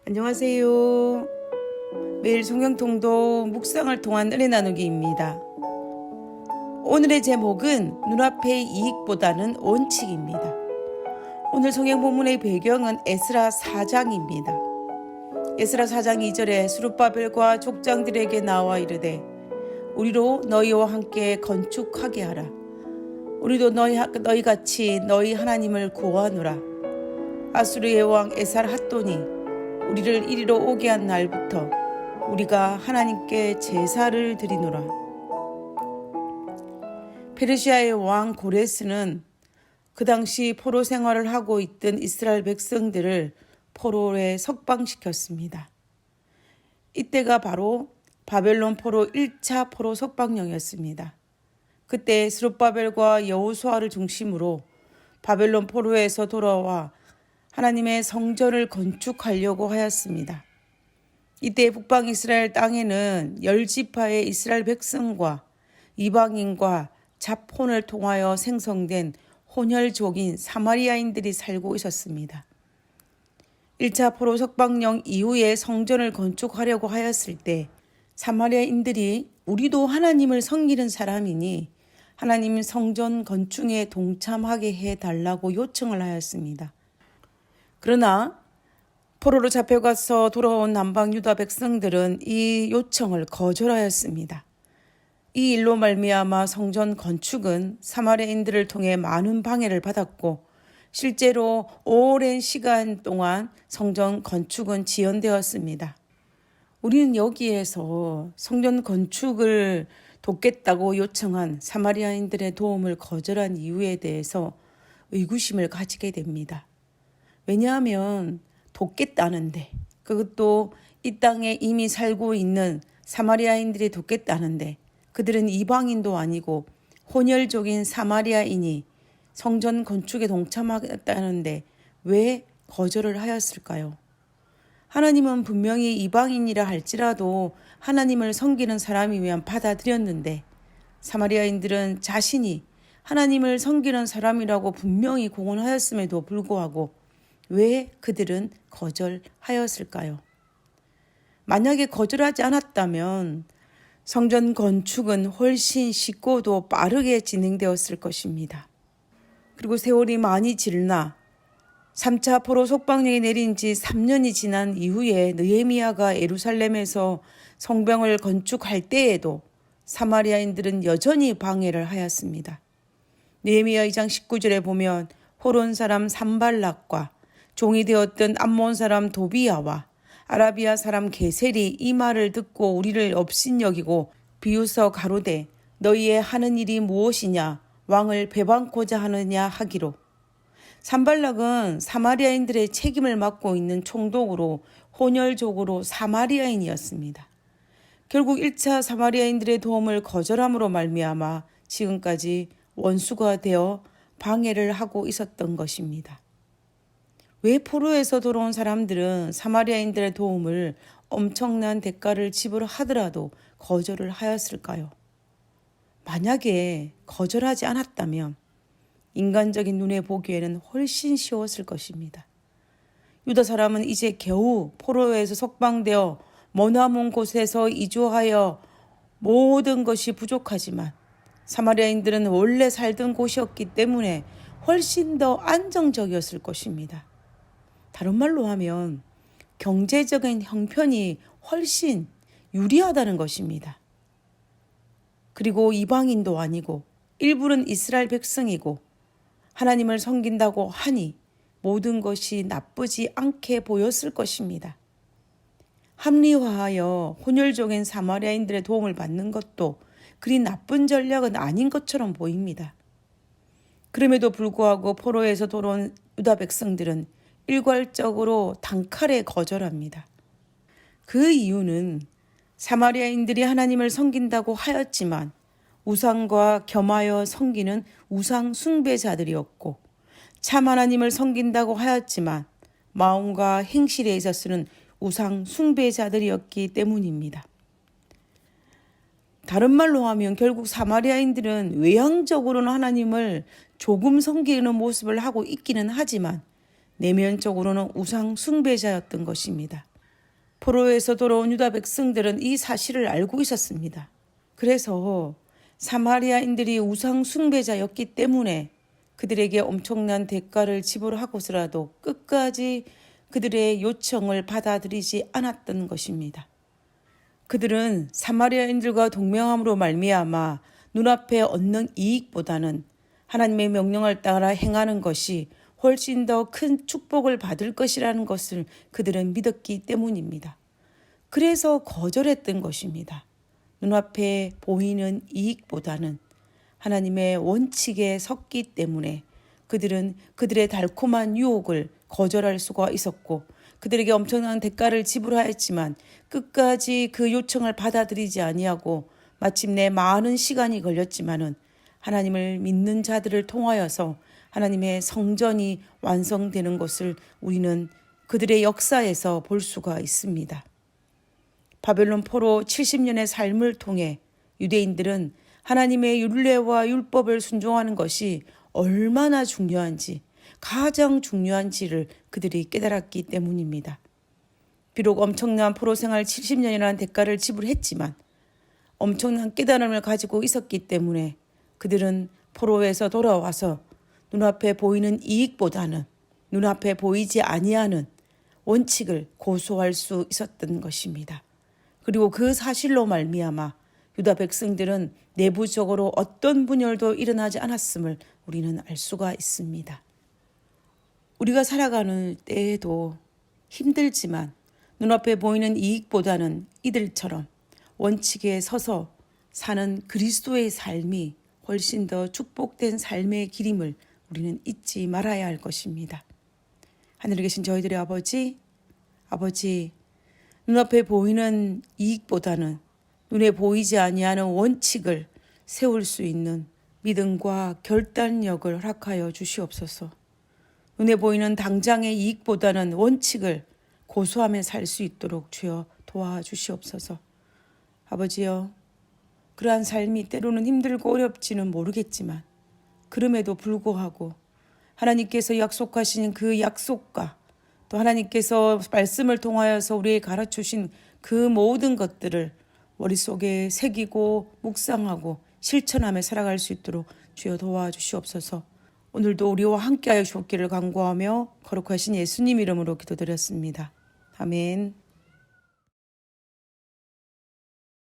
안녕하세요. 매일 성경통독 묵상을 통한 은혜 나누기입니다. 오늘의 제목은 눈앞의 이익보다는 원칙입니다. 오늘 성경 본문의 배경은 에스라 4장입니다. 에스라 4장 2절에 스룹바벨과 족장들에게 나와 이르되 우리로 너희와 함께 건축하게 하라. 우리도 너희같이 너희 하나님을 구하노라. 아수르의 왕 에살핫돈이 우리를 이리로 오게 한 날부터 우리가 하나님께 제사를 드리노라. 페르시아의 왕 고레스는 그 당시 포로 생활을 하고 있던 이스라엘 백성들을 포로에 석방시켰습니다. 이때가 바로 바벨론 포로 1차 포로 석방령이었습니다. 그때 스룹바벨과 여호수아를 중심으로 바벨론 포로에서 돌아와 하나님의 성전을 건축하려고 하였습니다. 이때 북방 이스라엘 땅에는 10지파의 이스라엘 백성과 이방인과 잡혼을 통하여 생성된 혼혈족인 사마리아인들이 살고 있었습니다. 1차 포로 석방령 이후에 성전을 건축하려고 하였을 때 사마리아인들이 우리도 하나님을 섬기는 사람이니 하나님 성전 건축에 동참하게 해달라고 요청을 하였습니다. 그러나 포로로 잡혀가서 돌아온 남방 유다 백성들은 이 요청을 거절하였습니다. 이 일로 말미암아 성전 건축은 사마리아인들을 통해 많은 방해를 받았고 실제로 오랜 시간 동안 성전 건축은 지연되었습니다. 우리는 여기에서 성전 건축을 돕겠다고 요청한 사마리아인들의 도움을 거절한 이유에 대해서 의구심을 가지게 됩니다. 왜냐하면 돕겠다는데, 그것도 이 땅에 이미 살고 있는 사마리아인들이 돕겠다는데 그들은 이방인도 아니고 혼혈족인 사마리아인이 성전 건축에 동참하겠다는데 왜 거절을 하였을까요? 하나님은 분명히 이방인이라 할지라도 하나님을 섬기는 사람이면 받아들였는데 사마리아인들은 자신이 하나님을 섬기는 사람이라고 분명히 공언하였음에도 불구하고 왜 그들은 거절하였을까요? 만약에 거절하지 않았다면 성전 건축은 훨씬 쉽고도 빠르게 진행되었을 것입니다. 그리고 세월이 많이 지나 3차 포로 석방령이 내린 지 3년이 지난 이후에 느헤미야가 예루살렘에서 성벽을 건축할 때에도 사마리아인들은 여전히 방해를 하였습니다. 느헤미야 2장 19절에 보면 호론 사람 산발락과 종이 되었던 암몬 사람 도비야와 아라비아 사람 게셀이 이 말을 듣고 우리를 업신여기고 비웃어 가로되 너희의 하는 일이 무엇이냐 왕을 배반코자 하느냐 하기로. 산발락은 사마리아인들의 책임을 맡고 있는 총독으로 혼혈족으로 사마리아인이었습니다. 결국 1차 사마리아인들의 도움을 거절함으로 말미암아 지금까지 원수가 되어 방해를 하고 있었던 것입니다. 왜 포로에서 돌아온 사람들은 사마리아인들의 도움을 엄청난 대가를 지불하더라도 거절을 하였을까요? 만약에 거절하지 않았다면 인간적인 눈에 보기에는 훨씬 쉬웠을 것입니다. 유다 사람은 이제 겨우 포로에서 석방되어 머나먼 곳에서 이주하여 모든 것이 부족하지만 사마리아인들은 원래 살던 곳이었기 때문에 훨씬 더 안정적이었을 것입니다. 다른 말로 하면 경제적인 형편이 훨씬 유리하다는 것입니다. 그리고 이방인도 아니고 일부는 이스라엘 백성이고 하나님을 섬긴다고 하니 모든 것이 나쁘지 않게 보였을 것입니다. 합리화하여 혼혈족인 사마리아인들의 도움을 받는 것도 그리 나쁜 전략은 아닌 것처럼 보입니다. 그럼에도 불구하고 포로에서 돌아온 유다 백성들은 일괄적으로 단칼에 거절합니다. 그 이유는 사마리아인들이 하나님을 섬긴다고 하였지만 우상과 겸하여 섬기는 우상 숭배자들이었고 참 하나님을 섬긴다고 하였지만 마음과 행실에 있어서는 우상 숭배자들이었기 때문입니다. 다른 말로 하면 결국 사마리아인들은 외향적으로는 하나님을 조금 섬기는 모습을 하고 있기는 하지만 내면적으로는 우상 숭배자였던 것입니다. 포로에서 돌아온 유다 백성들은 이 사실을 알고 있었습니다. 그래서 사마리아인들이 우상 숭배자였기 때문에 그들에게 엄청난 대가를 지불하고서라도 끝까지 그들의 요청을 받아들이지 않았던 것입니다. 그들은 사마리아인들과 동맹함으로 말미암아 눈앞에 얻는 이익보다는 하나님의 명령을 따라 행하는 것이 훨씬 더 큰 축복을 받을 것이라는 것을 그들은 믿었기 때문입니다. 그래서 거절했던 것입니다. 눈앞에 보이는 이익보다는 하나님의 원칙에 섰기 때문에 그들은 그들의 달콤한 유혹을 거절할 수가 있었고 그들에게 엄청난 대가를 지불하였지만 끝까지 그 요청을 받아들이지 아니하고 마침내 많은 시간이 걸렸지만은 하나님을 믿는 자들을 통하여서 하나님의 성전이 완성되는 것을 우리는 그들의 역사에서 볼 수가 있습니다. 바벨론 포로 70년의 삶을 통해 유대인들은 하나님의 율례와 율법을 순종하는 것이 얼마나 중요한지, 가장 중요한지를 그들이 깨달았기 때문입니다. 비록 엄청난 포로 생활 70년이라는 대가를 지불했지만 엄청난 깨달음을 가지고 있었기 때문에 그들은 포로에서 돌아와서 눈앞에 보이는 이익보다는 눈앞에 보이지 아니하는 원칙을 고수할 수 있었던 것입니다. 그리고 그 사실로 말미암아 유다 백성들은 내부적으로 어떤 분열도 일어나지 않았음을 우리는 알 수가 있습니다. 우리가 살아가는 때에도 힘들지만 눈앞에 보이는 이익보다는 이들처럼 원칙에 서서 사는 그리스도의 삶이 훨씬 더 축복된 삶의 길임을 우리는 잊지 말아야 할 것입니다. 하늘에 계신 저희들의 아버지, 눈앞에 보이는 이익보다는 눈에 보이지 아니하는 원칙을 세울 수 있는 믿음과 결단력을 허락하여 주시옵소서. 눈에 보이는 당장의 이익보다는 원칙을 고수하며 살 수 있도록 주여 도와주시옵소서. 아버지여, 그러한 삶이 때로는 힘들고 어렵지는 모르겠지만 그럼에도 불구하고 하나님께서 약속하신 그 약속과 또 하나님께서 말씀을 통하여서 우리에게 가르쳐주신 그 모든 것들을 머릿속에 새기고 묵상하고 실천하며 살아갈 수 있도록 주여 도와주시옵소서. 오늘도 우리와 함께하여 주옵기를 간구하며 거룩하신 예수님 이름으로 기도드렸습니다. 아멘.